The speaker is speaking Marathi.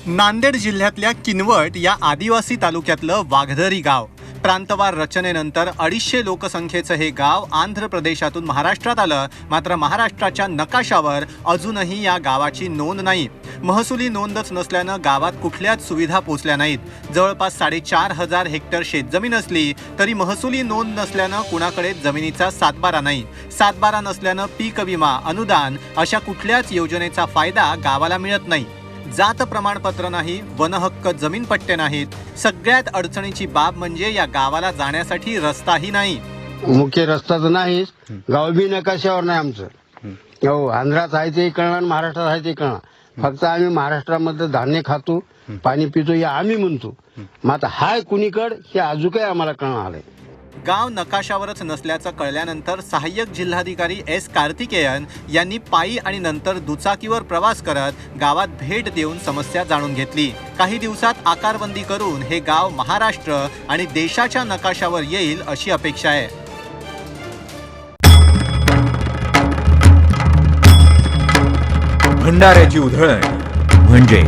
नांदेड जिल्ह्यातल्या किनवट या आदिवासी तालुक्यातलं वाघदरी गाव प्रांतवार रचनेनंतर 250 लोकसंख्येचं हे गाव आंध्र प्रदेशातून महाराष्ट्रात आलं. मात्र महाराष्ट्राच्या नकाशावर अजूनही या गावाची नोंद नाही. महसुली नोंदच नसल्यानं गावात कुठल्याच सुविधा पोचल्या नाहीत. जवळपास 4,500 हेक्टर शेतजमीन असली तरी महसुली नोंद नसल्यानं कुणाकडे जमिनीचा सातबारा नाही. सातबारा नसल्यानं पीक विमा, अनुदान अशा कुठल्याच योजनेचा फायदा गावाला मिळत नाही. जात प्रमाणपत्र नाही, वनहक्क जमीन पट्टे नाहीत. सगळ्यात अडचणीची बाब म्हणजे या गावाला जाण्यासाठी रस्ताही नाही. मुख्य रस्ता तर नाहीच, गाव बी नकाशावर नाही आमचं. हो, आंध्रात आहे ते कळणार, महाराष्ट्रात आहे ते कळणार. फक्त आम्ही महाराष्ट्रामध्ये धान्य खातो, पाणी पितो या आम्ही म्हणतो. मग आता हाय कुणीकड हे अजून काही आम्हाला कळणार आलंय. गाव नकाशावरच नसल्याचं कळल्यानंतर सहाय्यक जिल्हाधिकारी एस कार्तिकेयन यांनी पायी आणि नंतर दुचाकीवर प्रवास करत गावात भेट देऊन समस्या जाणून घेतली. काही दिवसात आकारबंदी करून हे गाव महाराष्ट्र आणि देशाच्या नकाशावर येईल अशी अपेक्षा आहे. भंडाऱ्याची उधळण म्हणजे